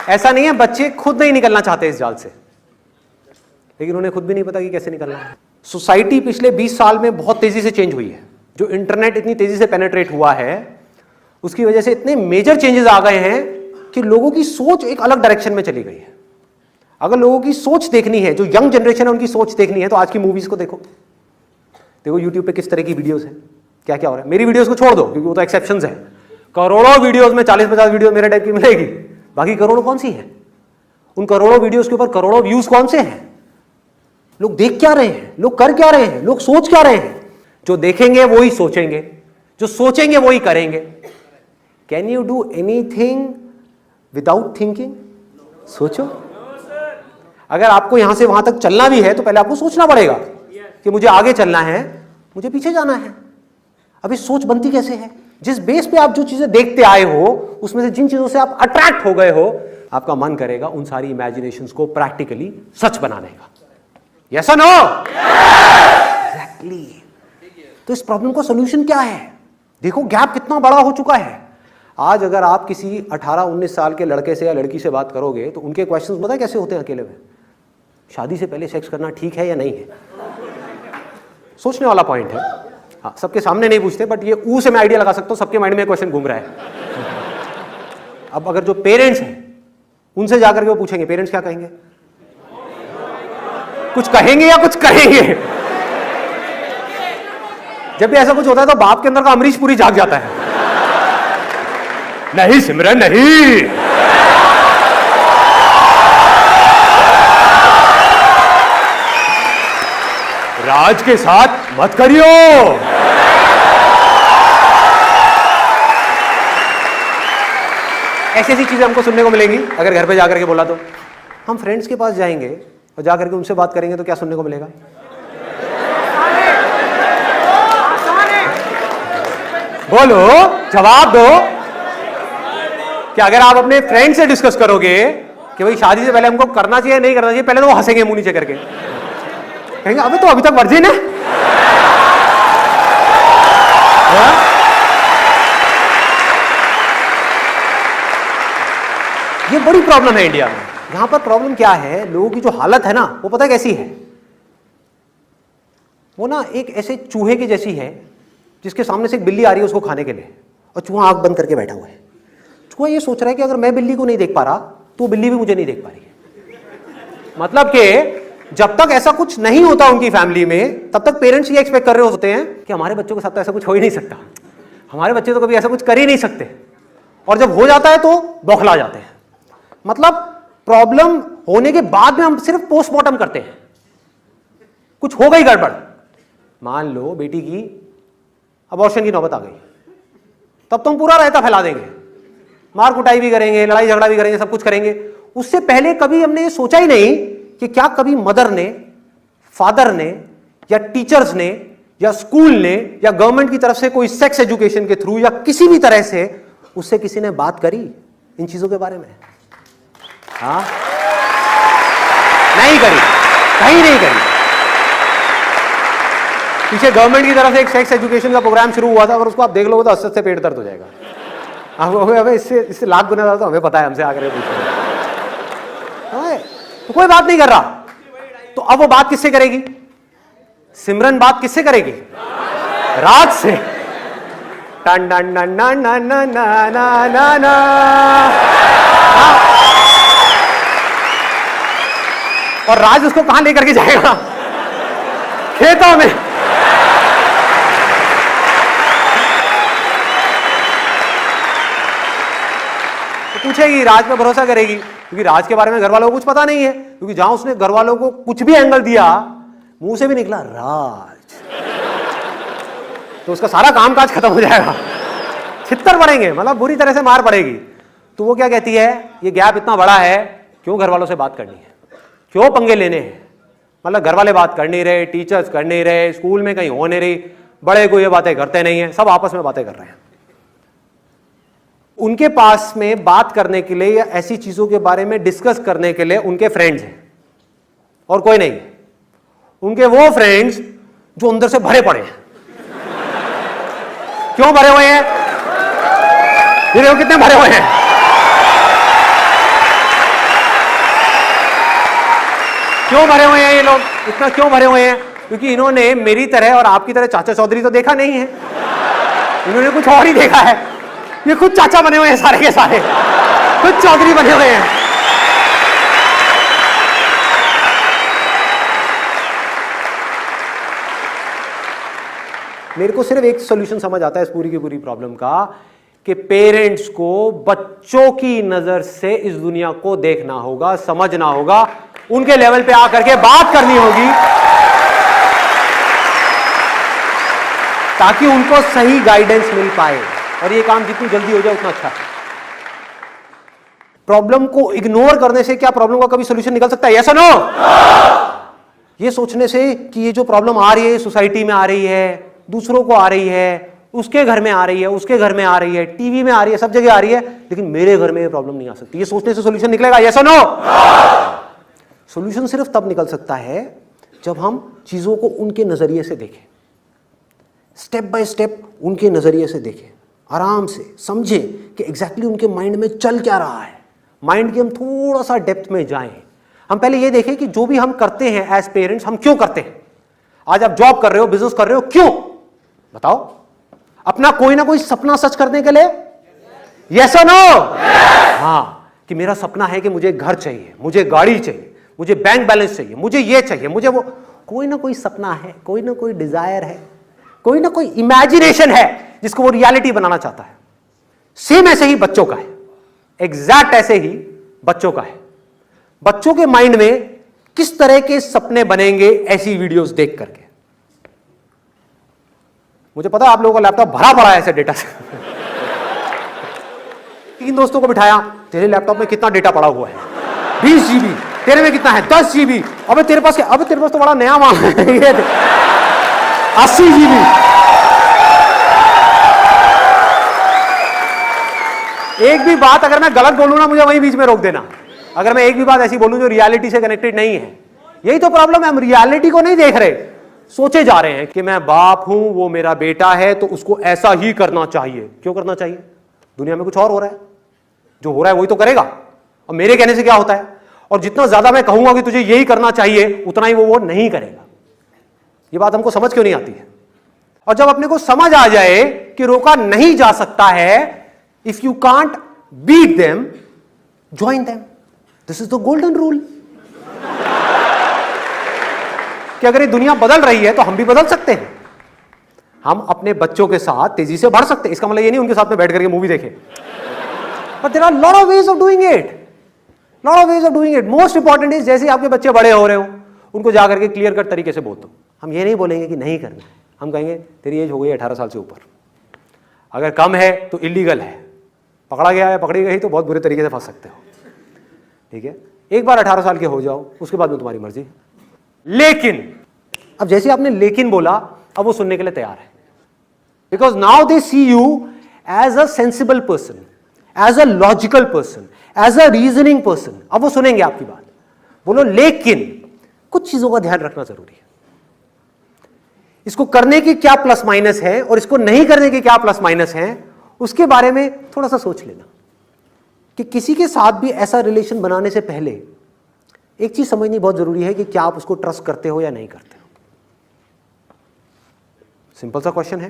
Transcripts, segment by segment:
ऐसा नहीं है बच्चे खुद नहीं निकलना चाहते इस जाल से, लेकिन उन्हें खुद भी नहीं पता कि कैसे निकलना है। सोसाइटी पिछले 20 साल में बहुत तेजी से चेंज हुई है। जो इंटरनेट इतनी तेजी से पेनिट्रेट हुआ है उसकी वजह से इतने मेजर चेंजेस आ गए हैं कि लोगों की सोच एक अलग डायरेक्शन में चली गई है। अगर लोगों की सोच देखनी है, जो यंग जनरेशन है उनकी सोच देखनी है, तो आज की मूवीज को देखो। देखो यूट्यूब पे किस तरह की वीडियोस हैं, क्या क्या हो रहा है। मेरी वीडियोस को छोड़ दो क्योंकि वो तो एक्सेप्शंस है। करोड़ों वीडियोस में 40-50 वीडियो मेरे टाइप की मिलेगी, बाकी करोड़ों कौन सी है? उन करोड़ों वीडियोस के ऊपर करोड़ों व्यूज कौन से हैं? लोग देख क्या रहे हैं, लोग कर क्या रहे हैं, लोग सोच क्या रहे हैं? जो देखेंगे वो ही सोचेंगे, जो सोचेंगे वो ही करेंगे। Can you do anything without thinking? सोचो। अगर आपको यहां से वहां तक चलना भी है तो पहले आपको सोचना पड़ेगा कि मुझे आगे चलना है, मुझे पीछे जाना है। अभी सोच बनती कैसे है? जिस बेस पे आप जो चीजें देखते आए हो, उसमें से जिन चीजों से आप अट्रैक्ट हो गए हो, आपका मन करेगा उन सारी इमेजिनेशंस को प्रैक्टिकली सच बनाने का। यस और नो? एग्जैक्टली। तो इस प्रॉब्लम का सॉल्यूशन क्या है? देखो गैप कितना बड़ा हो चुका है। आज अगर आप किसी 18-19 साल के लड़के से या लड़की से बात करोगे तो उनके क्वेश्चंस पता है कैसे होते हैं अकेले में? शादी से पहले सेक्स करना ठीक है या नहीं है? सोचने वाला पॉइंट है। हाँ, सबके सामने नहीं पूछते, बट ये ऊ से मैं आइडिया लगा सकता हूं सबके माइंड में क्वेश्चन घूम रहा है। अब अगर जो पेरेंट्स हैं उनसे जाकर के वो पूछेंगे, पेरेंट्स क्या कहेंगे? कुछ कहेंगे या कुछ करेंगे? जब भी ऐसा कुछ होता है तो बाप के अंदर का अमरीश पुरी जाग जाता है। नहीं सिमरन नहीं, राज के साथ मत करियो। ऐसी ऐसी चीजें हमको सुनने को मिलेंगी अगर घर पे जाकर के बोला तो। हम फ्रेंड्स के पास जाएंगे और जाकर के उनसे बात करेंगे तो क्या सुनने को मिलेगा? बोलो, जवाब दो। क्या अगर आप अपने फ्रेंड से डिस्कस करोगे कि भाई शादी से पहले हमको करना चाहिए नहीं करना चाहिए, पहले तो वो हंसेंगे मुंह नीचे करके, कहेंगे अबे तो अभी तक वर्जिन है। ये बड़ी प्रॉब्लम है इंडिया में। यहां पर प्रॉब्लम क्या है, लोगों की जो हालत है ना वो पता है कैसी है? वो ना एक ऐसे चूहे की जैसी है जिसके सामने से एक बिल्ली आ रही है उसको खाने के लिए, और चूहा आंख बंद करके बैठा हुआ है। चूहा ये सोच रहा है कि अगर मैं बिल्ली को नहीं देख पा रहा तो बिल्ली भी मुझे नहीं देख पा रही है। मतलब कि जब तक ऐसा कुछ नहीं होता उनकी फैमिली में, तब तक पेरेंट्स ये एक्सपेक्ट कर रहे होते हैं कि हमारे बच्चों के साथ तो ऐसा कुछ हो ही नहीं सकता, हमारे बच्चे तो कभी ऐसा कुछ कर ही नहीं सकते, और जब हो जाता है तो बौखला जाते हैं। मतलब प्रॉब्लम होने के बाद में हम सिर्फ पोस्टमार्टम करते हैं। कुछ हो गई गड़बड़, मान लो बेटी की अबॉर्शन की नौबत आ गई, तब तो हम पूरा रायता फैला देंगे, मार कुटाई भी करेंगे, लड़ाई झगड़ा भी करेंगे, सब कुछ करेंगे। उससे पहले कभी हमने ये सोचा ही नहीं कि क्या कभी मदर ने, फादर ने, या टीचर्स ने, या स्कूल ने, या गवर्नमेंट की तरफ से कोई सेक्स एजुकेशन के थ्रू या किसी भी तरह से उससे किसी ने बात करी इन चीजों के बारे में? हाँ, नहीं करी, कहीं नहीं करी। पीछे गवर्नमेंट की तरफ से एक सेक्स एजुकेशन का प्रोग्राम शुरू हुआ था, अगर उसको आप देख लोगे तो अस्सर से पेट दर्द हो जाएगा। अब इससे लाख गुना ज्यादा तो हमें पता है, हमसे आकर पूछो। तो कोई बात नहीं कर रहा, तो अब वो बात किससे करेगी? सिमरन बात किससे करेगी? राज से। टन टन टन टन टन टन टन। और राज उसको कहां लेकर के जाएगा? खेतों में। पूछेगी, राज पे भरोसा करेगी, क्योंकि राज के बारे में घर वालों को कुछ पता नहीं है, क्योंकि जहां उसने घर वालों को कुछ भी एंगल दिया, मुंह से भी निकला राज, तो उसका सारा कामकाज खत्म हो जाएगा, छित्तर पड़ेंगे, मतलब बुरी तरह से मार पड़ेगी। तो वो क्या कहती है, ये गैप इतना बड़ा है, क्यों घर वालों से बात करनी है, क्यों पंगे लेने हैं? मतलब घर वाले बात कर नहीं रहे, टीचर्स कर नहीं रहे, स्कूल में कहीं हो नहीं रही, बड़े को ये बातें करते नहीं है, सब आपस में बातें कर रहे हैं। उनके पास में बात करने के लिए या ऐसी चीजों के बारे में डिस्कस करने के लिए उनके फ्रेंड्स हैं और कोई नहीं। उनके वो फ्रेंड्स जो अंदर से भरे पड़े हैं। क्यों भरे हुए हैं? ये देखो कितने भरे हुए हैं। क्यों भरे हुए हैं ये लोग, इतना क्यों भरे हुए हैं? क्योंकि इन्होंने मेरी तरह और आपकी तरह चाचा चौधरी तो देखा नहीं है, इन्होंने कुछ और ही देखा है। ये खुद चाचा बने हुए हैं सारे के सारे, खुद चौधरी बने हुए हैं। मेरे को सिर्फ एक सॉल्यूशन समझ आता है इस पूरी की पूरी प्रॉब्लम का, कि पेरेंट्स को बच्चों की नजर से इस दुनिया को देखना होगा, समझना होगा, उनके लेवल पे आकर के बात करनी होगी, ताकि उनको सही गाइडेंस मिल पाए। और ये काम जितनी जल्दी हो जाए उतना अच्छा है। प्रॉब्लम को इग्नोर करने से क्या प्रॉब्लम का कभी सॉल्यूशन निकल सकता है? यस और नो? ये सोचने से कि ये जो प्रॉब्लम आ रही है सोसाइटी में आ रही है, दूसरों को आ रही है, उसके घर में आ रही है, उसके घर में आ रही है, टीवी में आ रही है, सब जगह आ रही है, लेकिन मेरे घर में ये प्रॉब्लम नहीं आ सकती, ये सोचने से सॉल्यूशन निकलेगा? यस और नो? सॉल्यूशन सिर्फ तब निकल सकता है जब हम चीजों को उनके नजरिए से देखें, स्टेप बाय स्टेप उनके नजरिए से देखें, आराम से समझें कि एग्जैक्टली उनके माइंड में चल क्या रहा है, माइंड के हम थोड़ा सा डेप्थ में जाएं। हम पहले ये देखें कि जो भी हम करते हैं एज पेरेंट्स, हम क्यों करते हैं। आज आप जॉब कर रहे हो, बिजनेस कर रहे हो, क्यों बताओ? अपना कोई ना कोई सपना सच करने के लिए? यस और नो? हाँ, कि मेरा सपना है कि मुझे घर चाहिए, मुझे गाड़ी चाहिए, मुझे बैंक बैलेंस चाहिए, मुझे ये चाहिए, मुझे वो। कोई ना कोई सपना है, कोई ना कोई डिजायर है, कोई ना कोई इमेजिनेशन है जिसको वो रियलिटी बनाना चाहता है। सेम ऐसे ही बच्चों का है, एग्जैक्ट ऐसे ही बच्चों का है। बच्चों के माइंड में किस तरह के सपने बनेंगे ऐसी वीडियोस देख करके। मुझे पता है आप लोगों का लैपटॉप भरा पड़ा है ऐसे डेटा से। 3 दोस्तों को बिठाया, तेरे लैपटॉप में कितना डेटा पड़ा हुआ है? 20 GB। तेरे में कितना है? 10 GB। अबे तेरे पास क्या? अबे तेरे पास तो बड़ा नया माल है। 80 GB। एक भी बात अगर मैं गलत बोलूं ना, मुझे वहीं बीच में रोक देना। अगर मैं एक भी बात ऐसी बोलूं जो रियलिटी से कनेक्टेड नहीं है। यही तो प्रॉब्लम है, हम रियलिटी को नहीं देख रहे, सोचे जा रहे हैं कि मैं बाप हूं, वो मेरा बेटा है, तो उसको ऐसा ही करना चाहिए। क्यों करना चाहिए? दुनिया में कुछ और हो रहा है, जो हो रहा है वही तो करेगा। और मेरे कहने से क्या होता है? और जितना ज्यादा मैं कहूंगा कि तुझे यही करना चाहिए, उतना ही वो नहीं करेगा। ये बात हमको समझ क्यों नहीं आती है? और जब अपने को समझ आ जाए कि रोका नहीं जा सकता है, if you can't beat them, join them. This is the golden rule. कि अगर ये दुनिया बदल रही है तो हम भी बदल सकते हैं। हम अपने बच्चों के साथ तेजी से बढ़ सकते हैं। इसका मतलब ये नहीं उनके साथ में बैठ करके मूवी देखें, but there are lot of ways of doing it, lot of ways of doing it. Most important is, जैसे आपके बच्चे बड़े हो रहे हो, उनको जाकर के क्लियर कट तरीके से बोल दो। हम ये नहीं बोलेंगे कि नहीं करना है, हम कहेंगे तेरी एज हो गई 18 साल से ऊपर, अगर कम है तो इलीगल है, पकड़ा गया है, पकड़ी गई तो बहुत बुरे तरीके से फंस सकते हो। ठीक है, एक बार 18 साल के हो जाओ, उसके बाद में तुम्हारी मर्जी। लेकिन अब जैसे आपने लेकिन बोला, अब वो सुनने के लिए तैयार है, because now they see you as a sensible person, as a logical person, as a reasoning person. अब वो सुनेंगे आपकी बात। बोलो लेकिन कुछ चीजों का ध्यान रखना जरूरी है। इसको करने के क्या प्लस माइनस है और इसको नहीं करने के क्या प्लस माइनस है, उसके बारे में थोड़ा सा सोच लेना। कि किसी के साथ भी ऐसा रिलेशन बनाने से पहले एक चीज समझनी बहुत जरूरी है कि क्या आप उसको ट्रस्ट करते हो या नहीं करते हो। सिंपल सा क्वेश्चन है।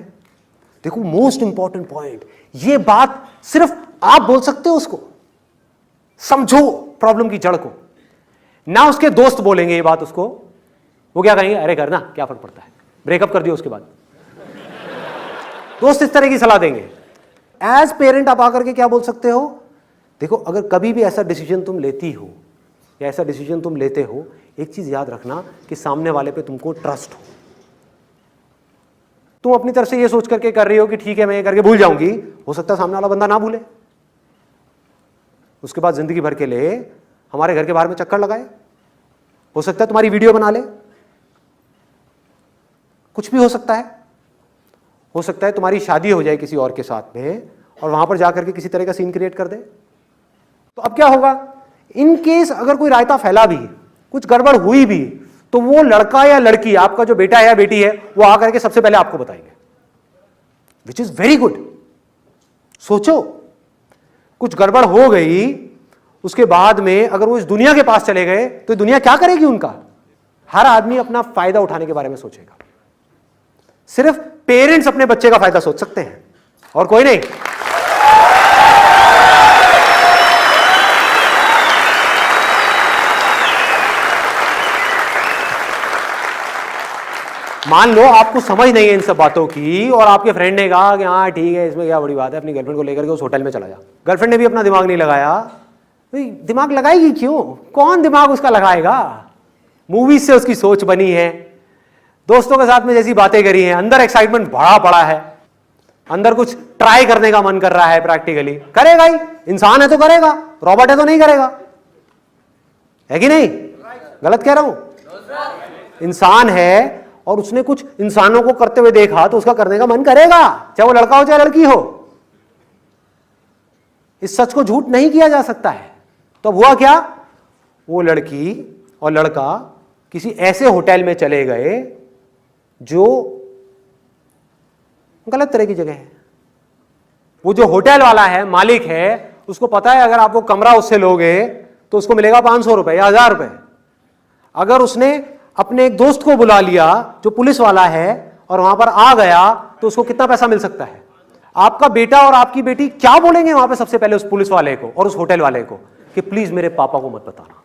देखो, मोस्ट इंपॉर्टेंट पॉइंट, ये बात सिर्फ आप बोल सकते हो उसको। समझो प्रॉब्लम की जड़ को, ना उसके दोस्त बोलेंगे ये बात उसको। वो क्या कहेंगे? अरे करना, क्या फर्क पड़ता है, ब्रेकअप कर दियो उसके बाद। दोस्त इस तरह की सलाह देंगे। एज पेरेंट आप आकर के क्या बोल सकते हो? देखो, अगर कभी भी ऐसा डिसीजन तुम लेती हो या ऐसा डिसीजन तुम लेते हो, एक चीज याद रखना कि सामने वाले पे तुमको ट्रस्ट हो। तुम अपनी तरफ से ये सोच करके कर रही हो कि ठीक है मैं ये करके भूल जाऊंगी, हो सकता है सामने वाला बंदा ना भूले, उसके बाद जिंदगी भर के लिए हमारे घर के बाहर में चक्कर लगाए, हो सकता है तुम्हारी वीडियो बना ले, कुछ भी हो सकता है। हो सकता है तुम्हारी शादी हो जाए किसी और के साथ में और वहां पर जाकर के किसी तरह का सीन क्रिएट कर दे। तो अब क्या होगा? इन केस अगर कोई रायता फैला भी, कुछ गड़बड़ हुई भी, तो वो लड़का या लड़की, आपका जो बेटा है या बेटी है, वो आकर के सबसे पहले आपको बताएंगे, विच इज वेरी गुड। सोचो, कुछ गड़बड़ हो गई, उसके बाद में अगर वो इस दुनिया के पास चले गए तो दुनिया क्या करेगी उनका? हर आदमी अपना फायदा उठाने के बारे में सोचेगा। सिर्फ पेरेंट्स अपने बच्चे का फायदा सोच सकते हैं और कोई नहीं। मान लो आपको समझ नहीं है इन सब बातों की और आपके फ्रेंड ने कहा कि हाँ ठीक है, इसमें क्या बड़ी बात है, अपनी गर्लफ्रेंड को लेकर के उस होटल में चला जा। गर्लफ्रेंड ने भी अपना दिमाग नहीं लगाया, दिमाग लगाएगी क्यों? कौन दिमाग उसका लगाएगा? मूवीज से उसकी सोच बनी है, दोस्तों के साथ में जैसी बातें करी हैं, अंदर एक्साइटमेंट भरा पड़ा है, अंदर कुछ ट्राई करने का मन कर रहा है, प्रैक्टिकली करेगा ही। इंसान है तो करेगा, रॉबोट है तो नहीं करेगा, है कि नहीं? गलत कह रहा हूं? इंसान है और उसने कुछ इंसानों को करते हुए देखा तो उसका करने का मन करेगा, चाहे वो लड़का हो चाहे लड़की हो। इस सच को झूठ नहीं किया जा सकता है। तो हुआ क्या? वो लड़की और लड़का किसी ऐसे होटल में चले गए जो गलत तरह की जगह है। वो जो होटल वाला है, मालिक है, उसको पता है अगर आप वो कमरा उससे लोगे तो उसको मिलेगा 500 रुपए या 1000 रुपए। अगर उसने अपने एक दोस्त को बुला लिया जो पुलिस वाला है और वहां पर आ गया तो उसको कितना पैसा मिल सकता है? आपका बेटा और आपकी बेटी क्या बोलेंगे वहां पे सबसे पहले उस पुलिस वाले को और उस होटल वाले को कि प्लीज मेरे पापा को मत बताना,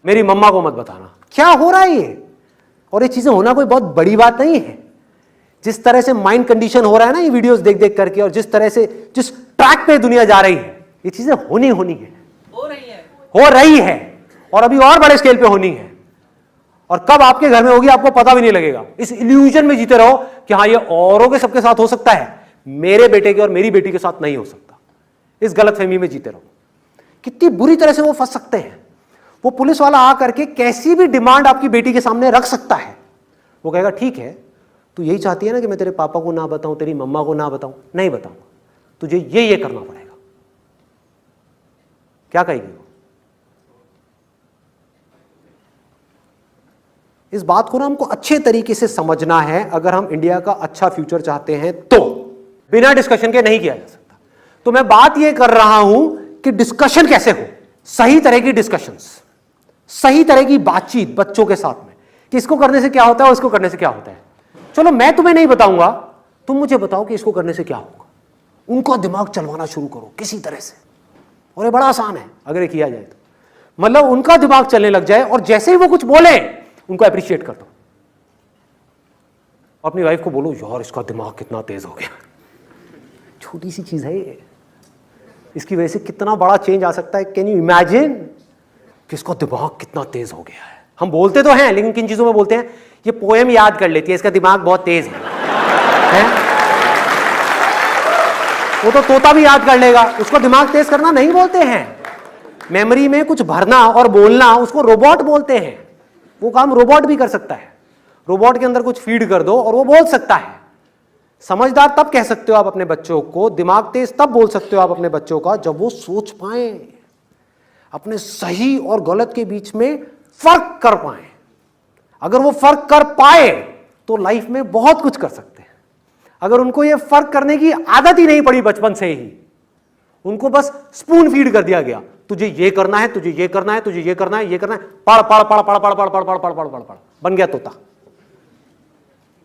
मेरी मम्मा को मत बताना। क्या हो रहा है ये? और ये चीजें होना कोई बहुत बड़ी बात नहीं है। जिस तरह से माइंड कंडीशन हो रहा है ना ये वीडियोस देख देख करके, और जिस तरह से जिस ट्रैक पे दुनिया जा रही है, ये चीजें होनी है, हो रही है और अभी और बड़े स्केल पे होनी है। और कब आपके घर में होगी आपको पता भी नहीं लगेगा। इस इल्यूजन में जीते रहो कि हाँ ये औरों के सबके साथ हो सकता है, मेरे बेटे के और मेरी बेटी के साथ नहीं हो सकता। इस गलतफहमी में जीते रहो। कितनी बुरी तरह से वो फंस सकते हैं। वो पुलिस वाला आकर के कैसी भी डिमांड आपकी बेटी के सामने रख सकता है। वो कहेगा ठीक है, तू यही चाहती है ना कि मैं तेरे पापा को ना बताऊं, तेरी मम्मा को ना बताऊं? नहीं बताऊंगा, तुझे ये करना पड़ेगा। क्या कहेगी वो? इस बात को ना हमको अच्छे तरीके से समझना है अगर हम इंडिया का अच्छा फ्यूचर चाहते हैं तो। बिना डिस्कशन के नहीं किया जा सकता। तो मैं बात यह कर रहा हूं कि डिस्कशन कैसे हो, सही तरह की डिस्कशंस, सही तरह की बातचीत बच्चों के साथ में कि इसको करने से क्या होता है, उसको करने से क्या होता है। चलो मैं तुम्हें नहीं बताऊंगा, तुम मुझे बताओ कि इसको करने से क्या होगा। उनका दिमाग चलवाना शुरू करो किसी तरह से, और ये बड़ा आसान है अगर ये किया जाए तो। मतलब उनका दिमाग चलने लग जाए और जैसे ही वो कुछ बोले उनको अप्रिशिएट कर दो। अपनी वाइफ को बोलो यार इसका दिमाग कितना तेज हो गया। छोटी सी चीज है ये, इसकी वजह से कितना बड़ा चेंज आ सकता है। कैन यू इमेजिन कि इसका दिमाग कितना तेज हो गया है। हम बोलते तो हैं लेकिन किन चीजों में बोलते हैं? ये पोएम याद कर लेती है, इसका दिमाग बहुत तेज है? वो तो तोता भी याद कर लेगा, उसको दिमाग तेज करना नहीं बोलते हैं। मेमोरी में कुछ भरना और बोलना उसको रोबोट बोलते हैं। वो काम रोबोट भी कर सकता है। रोबोट के अंदर कुछ फीड कर दो और वो बोल सकता है। समझदार तब कह सकते हो आप अपने बच्चों को, दिमाग तेज तब बोल सकते हो आप अपने बच्चों का जब वो सोच पाए, अपने सही और गलत के बीच में फर्क कर पाए। अगर वो फर्क कर पाए तो लाइफ में बहुत कुछ कर सकते हैं। अगर उनको ये फर्क करने की आदत ही नहीं पड़ी बचपन से ही, उनको बस स्पून फीड कर दिया गया, तुझे ये करना है, तुझे ये करना है, तुझे ये करना है, ये करना है, पढ़ पढ़ पढ़ पढ़ पढ़ पढ़ पढ़ पढ़ पढ़ पढ़ पढ़ पढ़, बन गया तोता।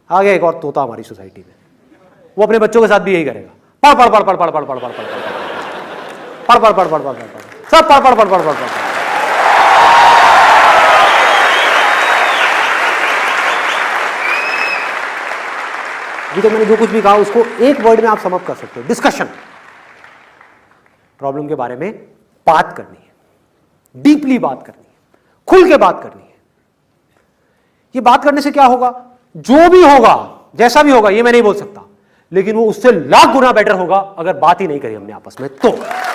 आ गया एक और तोता हमारी सोसाइटी में। वो अपने बच्चों के साथ भी यही करेगा, पढ़ पढ़ पढ़ पढ़ पढ़ पढ़ पढ़ पढ़ पढ़ पढ़ पढ़ पढ़ पढ़ पढ़ पढ़, सब पढ़ पढ़ पढ़ पढ़ पढ़ पढ़। अभी तो मैंने जो कुछ भी कहा उसको एक वर्ड में आप सम अप कर सकते हो, डिस्कशन। प्रॉब्लम के बारे में बात करनी है, डीपली बात करनी है, खुल के बात करनी है। ये बात करने से क्या होगा? जो भी होगा, जैसा भी होगा, ये मैं नहीं बोल सकता, लेकिन वो उससे लाख गुना बेटर होगा अगर बात ही नहीं करी हमने आपस में तो।